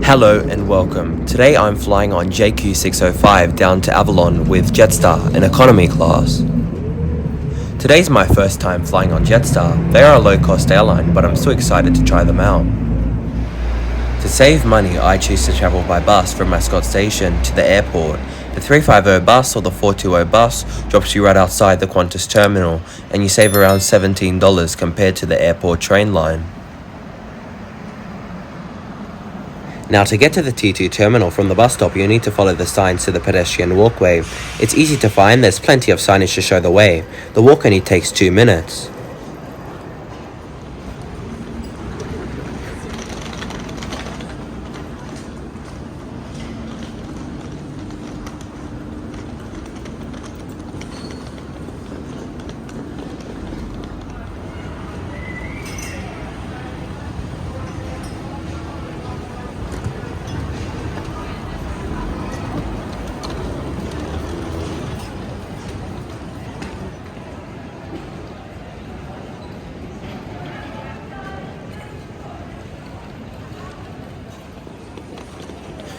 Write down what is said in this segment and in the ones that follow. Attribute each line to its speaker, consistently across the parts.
Speaker 1: Hello and welcome. Today I'm flying on JQ605 down to Avalon with Jetstar in economy class. Today's my first time flying on Jetstar. They are a low-cost airline, but I'm still excited to try them out. To save money, I choose to travel by bus from Mascot Station to the airport. The 350 bus or the 420 bus drops you right outside the Qantas terminal, and you save around $17 compared to the airport train line. Now, to get to the T2 terminal from the bus stop, you need to follow the signs to the pedestrian walkway. It's easy to find, there's plenty of signage to show the way. The walk only takes 2 minutes.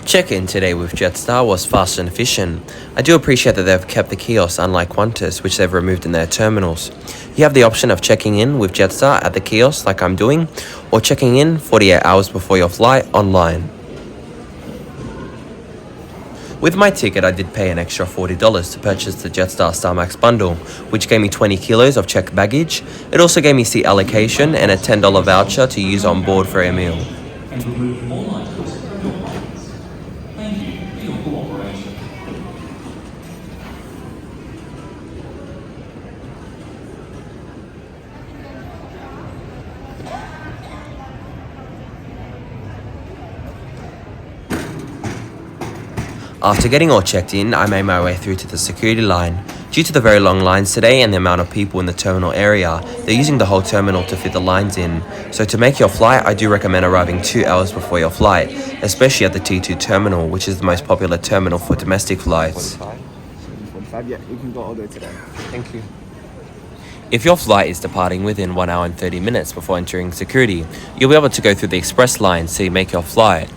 Speaker 1: Check-in today with Jetstar was fast and efficient. I do appreciate that they've kept the kiosks unlike Qantas, which they've removed in their terminals. You have the option of checking in with Jetstar at the kiosk like I'm doing, or checking in 48 hours before your flight online. With my ticket, I did pay an extra $40 to purchase the Jetstar StarMax bundle, which gave me 20 kilos of checked baggage. It also gave me seat allocation and a $10 voucher to use on board for a meal. After getting all checked in, I made my way through to the security line. Due to the very long lines today and the amount of people in the terminal area, they're using the whole terminal to fit the lines in. So to make your flight, I do recommend arriving 2 hours before your flight, especially at the T2 terminal, which is the most popular terminal for domestic flights.
Speaker 2: 45, yeah, you can go all the way to there. Thank you.
Speaker 1: If your flight is departing within 1 hour and 30 minutes before entering security, you'll be able to go through the express line so you make your flight.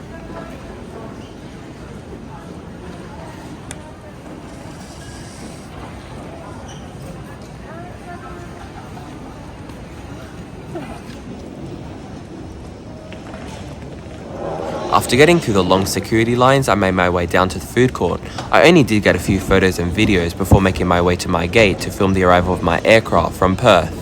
Speaker 1: After getting through the long security lines, I made my way down to the food court. I only did get a few photos and videos before making my way to my gate to film the arrival of my aircraft from Perth.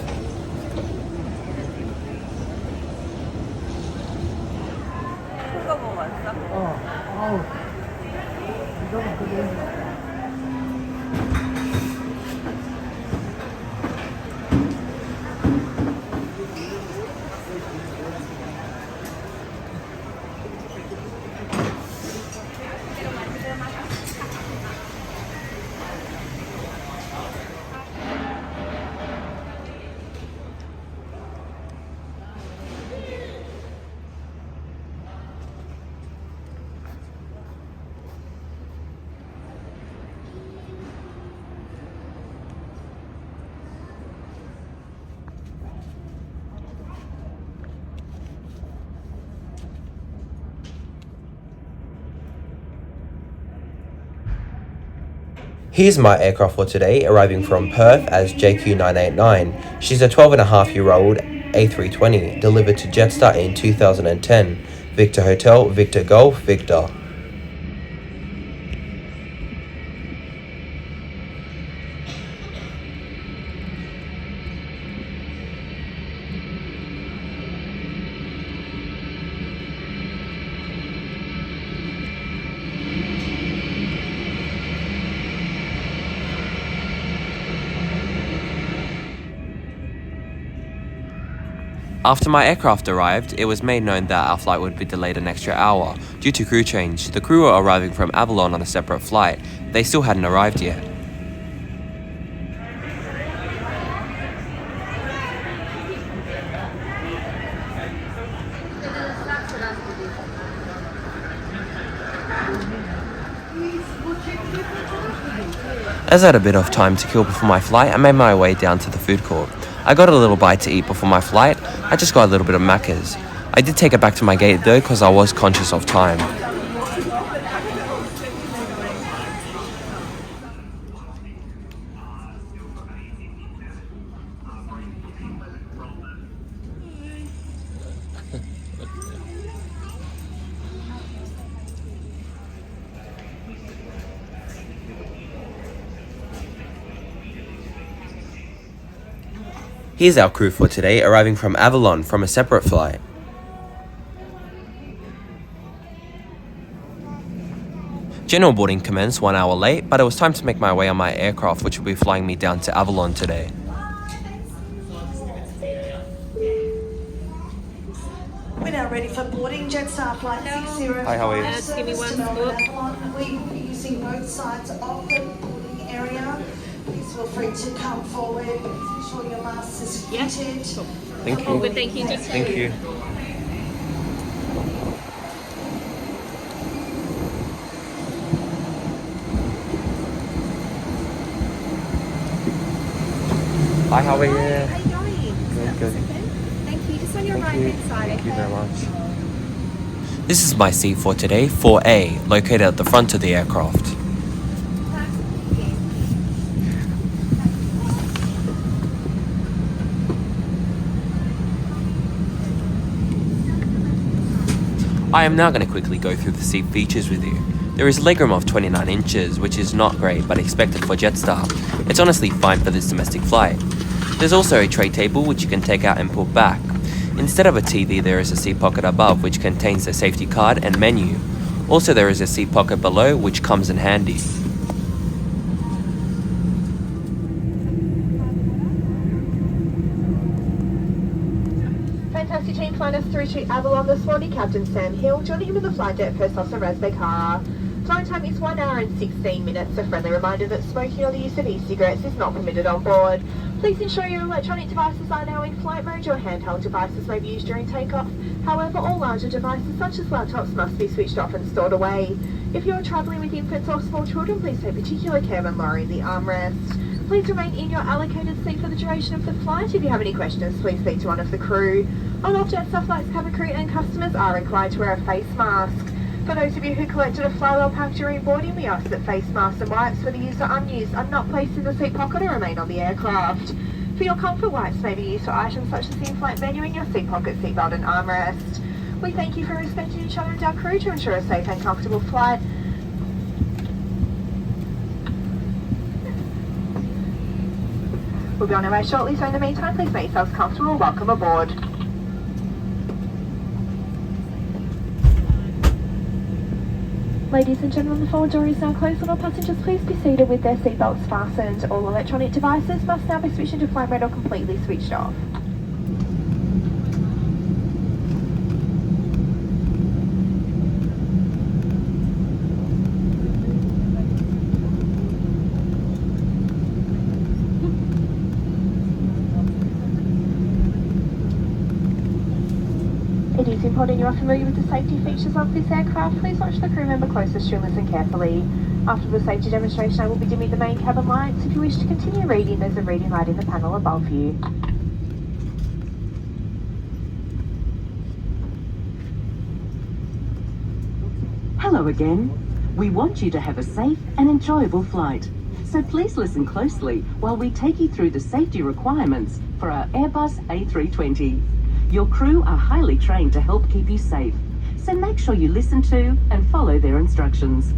Speaker 1: Here's my aircraft for today, arriving from Perth as JQ989. She's a 12.5-year-old A320, delivered to Jetstar in 2010. Victor Hotel, Victor Golf, Victor. After my aircraft arrived, it was made known that our flight would be delayed an extra hour due to crew change. The crew were arriving from Avalon on a separate flight. They still hadn't arrived yet. As I had a bit of time to kill before my flight, I made my way down to the food court. I got a little bite to eat before my flight. I just got a little bit of Macca's. I did take it back to my gate though because I was conscious of time. Here's our crew for today, arriving from Avalon from a separate flight. General boarding commenced 1 hour late, but it was time to make my way on my aircraft, which will be flying me down to Avalon today.
Speaker 3: We're now ready for boarding. Jetstar flight 605
Speaker 1: Hi, how are you?
Speaker 3: Give me one Avalon. We will be using both sides of the boarding area. Please feel free to come forward. Please make sure your mask is fitted.
Speaker 1: Thank you.
Speaker 4: All good, thank you.
Speaker 1: Thank you. Hi, how are you?
Speaker 4: How are you going?
Speaker 1: Good.
Speaker 4: Thank you. Just on your right hand side.
Speaker 1: Thank you very much. This is my seat for today, 4A, located at the front of the aircraft. I am now going to quickly go through the seat features with you. There is legroom of 29 inches, which is not great but expected for Jetstar. It's honestly fine for this domestic flight. There's also a tray table which you can take out and put back. Instead of a TV, there is a seat pocket above which contains the safety card and menu. Also, there is a seat pocket below which comes in handy.
Speaker 5: Fantastic team, flying us through to Avalon this morning, Captain Sam Hill, joining him in the flight deck, First Officer Razbekara. Flying time is 1 hour and 16 minutes. A friendly reminder that smoking or the use of e-cigarettes is not permitted on board. Please ensure your electronic devices are now in flight mode. Your handheld devices may be used during takeoff. However, all larger devices such as laptops must be switched off and stored away. If you are travelling with infants or small children, please take particular care when lowering the armrest. Please remain in your allocated seat for the duration of the flight. If you have any questions, please speak to one of the crew. On off Jetstar flights, cabin crew and customers are required to wear a face mask. For those of you who collected a flywheel pack during boarding, we ask that face masks and wipes, whether used or unused, are not placed in the seat pocket or remain on the aircraft. For your comfort, wipes may be used for items such as the in-flight menu in your seat pocket, seatbelt and armrest. We thank you for respecting each other and our crew to ensure a safe and comfortable flight. We'll be on our way shortly, so in the meantime, please make yourselves comfortable. Welcome aboard. Ladies and gentlemen, the forward door is now closed and all passengers please be seated with their seatbelts fastened. All electronic devices must now be switched into flight mode or completely switched off. It is important you are familiar with the safety features of this aircraft. Please watch the crew member closest to listen carefully. After the safety demonstration, I will be dimming the main cabin lights. If you wish to continue reading, there's a reading light in the panel above you.
Speaker 6: Hello again. We want you to have a safe and enjoyable flight. So please listen closely while we take you through the safety requirements for our Airbus A320. Your crew are highly trained to help keep you safe, so make sure you listen to and follow their instructions.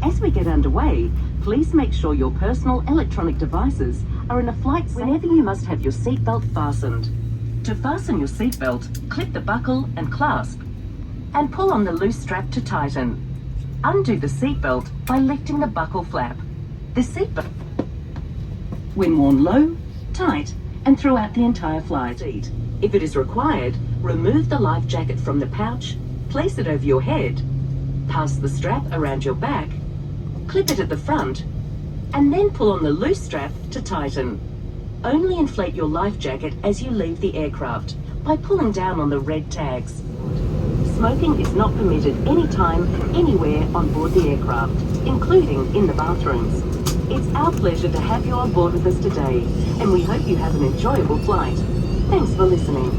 Speaker 6: As we get underway, please make sure your personal electronic devices are in a flight whenever you must have your seatbelt fastened. To fasten your seatbelt, clip the buckle and clasp, and pull on the loose strap to tighten. Undo the seatbelt by lifting the buckle flap. The seatbelt, when worn low, tight, and throughout the entire flight. If it is required, remove the life jacket from the pouch, place it over your head, pass the strap around your back, clip it at the front, and then pull on the loose strap to tighten. Only inflate your life jacket as you leave the aircraft by pulling down on the red tags. Smoking is not permitted anytime, anywhere on board the aircraft, including in the bathrooms. It's our pleasure to have you on board with us today, and we hope you have an enjoyable flight. Thanks for listening.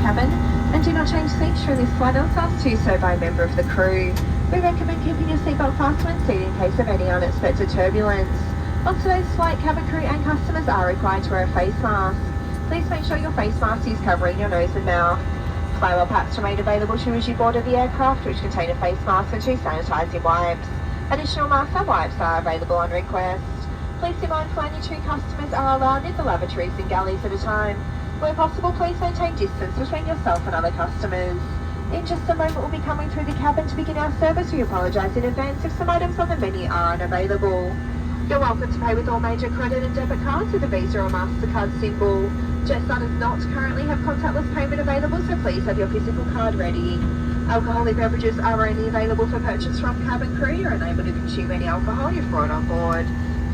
Speaker 5: cabin, and do not change seats during this flight unless asked to do so by a member of the crew. We recommend keeping your seatbelt fastened when seated in case of any unexpected turbulence. On today's flight, cabin crew and customers are required to wear a face mask. Please make sure your face mask is covering your nose and mouth. Flywell packs remain available to you as you board the aircraft, which contain a face mask and 2 sanitising wipes. Additional masks and wipes are available on request. Please be mindful only 2 customers are allowed in the lavatories and galleys at a time. Where possible, please maintain distance between yourself and other customers. In just a moment, we'll be coming through the cabin to begin our service. We apologise in advance if some items on the menu are unavailable. You're welcome to pay with all major credit and debit cards with a Visa or MasterCard symbol. Jetstar does not currently have contactless payment available, so please have your physical card ready. Alcoholic beverages are only available for purchase from cabin crew. You're unable to consume any alcohol if brought on board.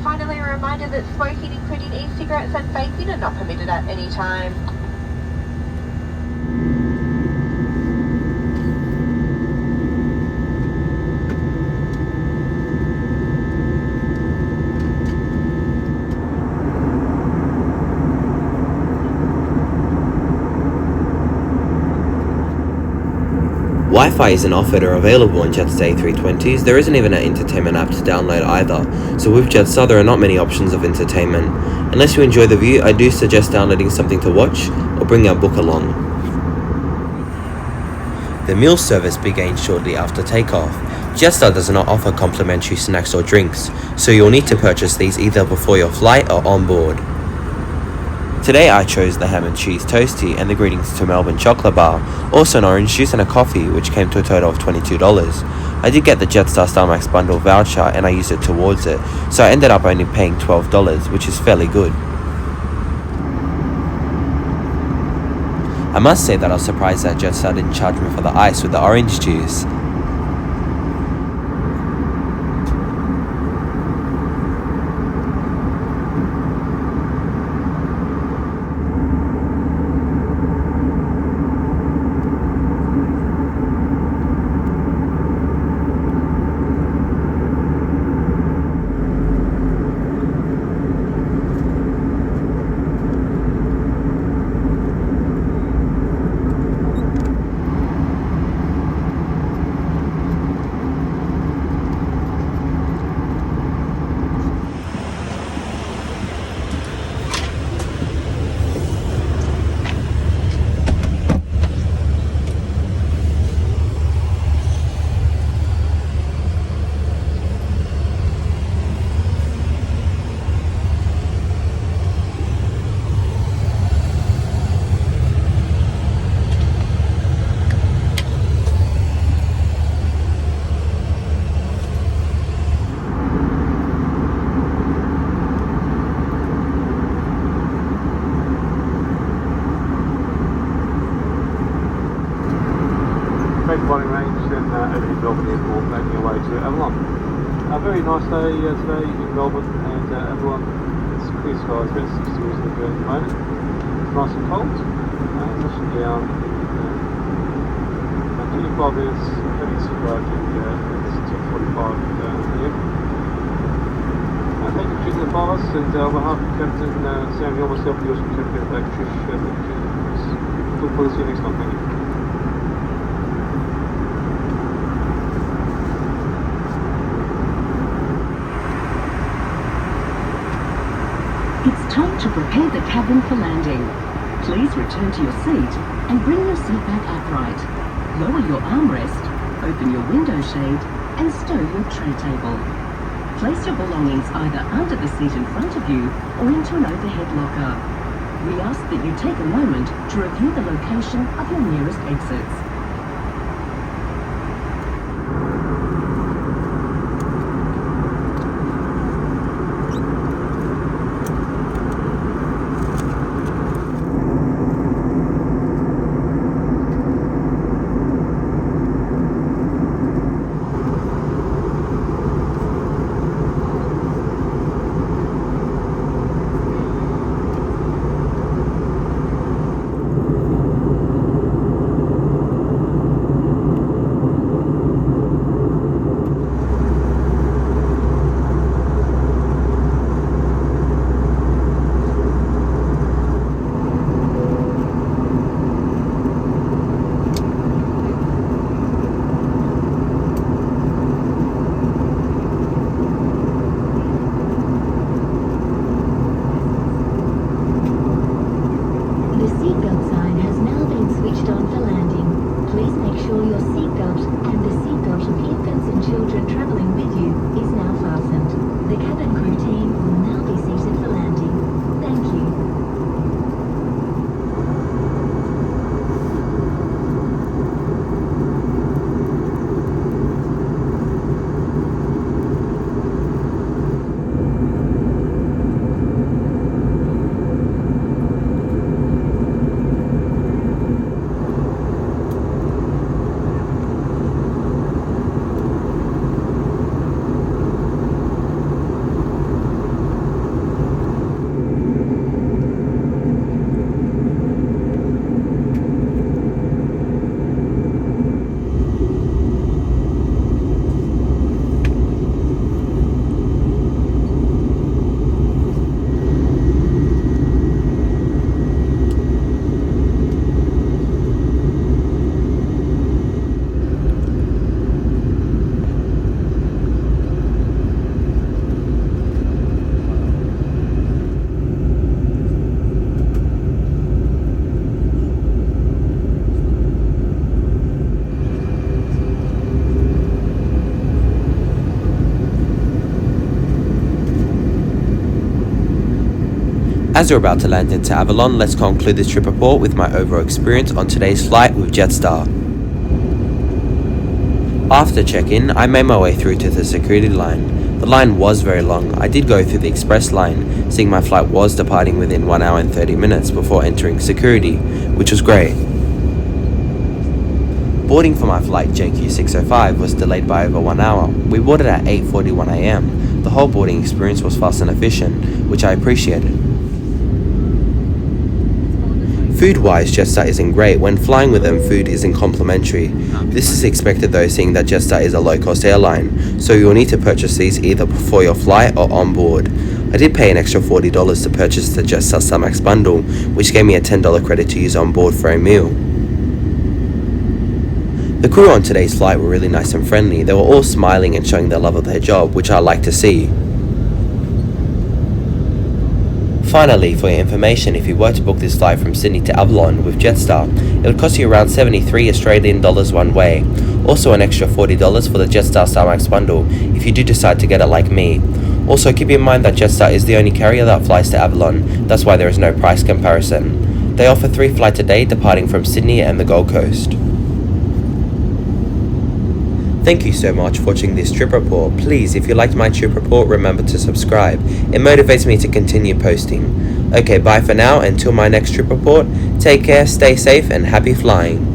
Speaker 5: Finally, a reminder that smoking, including e-cigarettes and vaping, are not permitted at any time.
Speaker 1: Wi-Fi isn't offered or available on Jetstar A320s. There isn't even an entertainment app to download either, so with Jetstar there are not many options of entertainment. Unless you enjoy the view, I do suggest downloading something to watch or bring our book along. The meal service begins shortly after takeoff. Jetstar does not offer complimentary snacks or drinks, so you'll need to purchase these either before your flight or on board. Today I chose the ham and cheese toastie and the greetings to Melbourne chocolate bar, also an orange juice and a coffee, which came to a total of $22. I did get the Jetstar StarMax bundle voucher and I used it towards it, so I ended up only paying $12, which is fairly good. I must say that I was surprised that Jetstar didn't charge me for the ice with the orange juice.
Speaker 7: Flight range and over in Melbourne Airport, making your way to Avalon. A very nice day today in Melbourne and Avalon. It's clear skies, about 6 degrees in the Burn at the moment. It's nice and cold. Touching down in 25 minutes, heading to arriving at 10:45 p.m. Thank you for choosing the bus, and on behalf of Captain Sam Hill, myself, the Awesome Captain Black Trish, look forward to see you next time. Thank you.
Speaker 6: It's time to prepare the cabin for landing. Please return to your seat and bring your seat back upright. Lower your armrest, open your window shade and stow your tray table. Place your belongings either under the seat in front of you or into an overhead locker. We ask that you take a moment to review the location of your nearest exits.
Speaker 1: As we're about to land into Avalon, let's conclude this trip report with my overall experience on today's flight with Jetstar. After check-in, I made my way through to the security line. The line was very long. I did go through the express line, seeing my flight was departing within 1 hour and 30 minutes before entering security, which was great. Boarding for my flight JQ605 was delayed by over 1 hour. We boarded at 8:41 AM. The whole boarding experience was fast and efficient, which I appreciated. Food-wise, Jetstar isn't great. When flying with them, food isn't complimentary. This is expected though, seeing that Jetstar is a low-cost airline, so you will need to purchase these either before your flight or on board. I did pay an extra $40 to purchase the Jetstar Summax bundle, which gave me a $10 credit to use on board for a meal. The crew on today's flight were really nice and friendly. They were all smiling and showing their love of their job, which I like to see. Finally, for your information, if you were to book this flight from Sydney to Avalon with Jetstar, it would cost you around 73 Australian dollars one way. Also an extra $40 for the Jetstar Summax bundle if you do decide to get it like me. Also keep in mind that Jetstar is the only carrier that flies to Avalon, that's why there is no price comparison. They offer 3 flights a day departing from Sydney and the Gold Coast. Thank you so much for watching this trip report. Please, if you liked my trip report, remember to subscribe. It motivates me to continue posting. Okay, bye for now. Until my next trip report, take care, stay safe, and happy flying.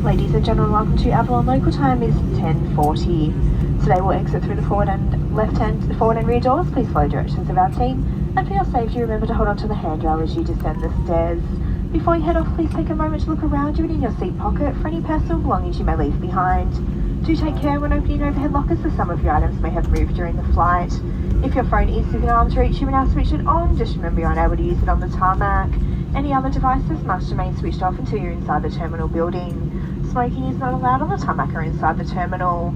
Speaker 5: Ladies and gentlemen, welcome to Avalon. Local time is 10:40. Today we'll exit through the forward and rear doors. Please follow directions of our team. And for your safety, remember to hold onto the handrail as you descend the stairs. Before you head off, please take a moment to look around you and in your seat pocket for any personal belongings you may leave behind. Do take care when opening overhead lockers, as some of your items may have moved during the flight. If your phone is within arm's reach, you may now switch it on. Just remember you're unable to use it on the tarmac. Any other devices must remain switched off until you're inside the terminal building. Smoking is not allowed on the tarmac or inside the terminal.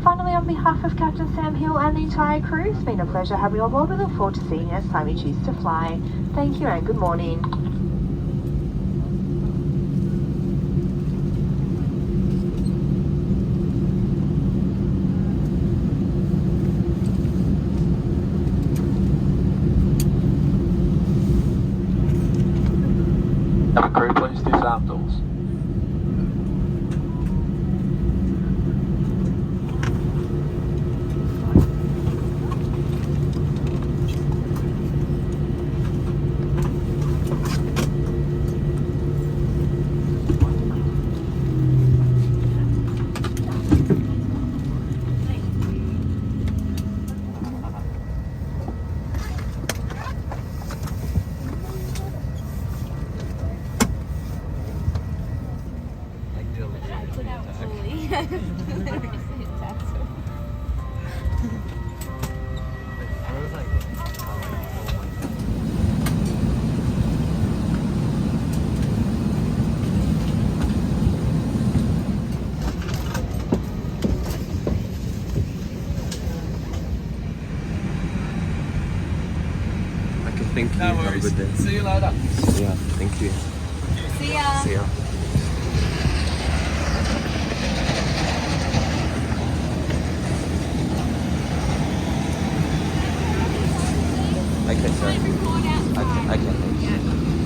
Speaker 5: Finally, on behalf of Captain Sam Hill and the entire crew, it's been a pleasure having you on board. We look forward to seeing you next time you choose to fly. Thank you and good morning.
Speaker 7: Have a crew, please disarm doors.
Speaker 1: Thank you.
Speaker 2: No
Speaker 1: Have a
Speaker 2: worries.
Speaker 1: good day.
Speaker 2: See you later.
Speaker 1: Yeah, thank you.
Speaker 4: See ya.
Speaker 1: See ya. Okay, sorry. Okay, thanks.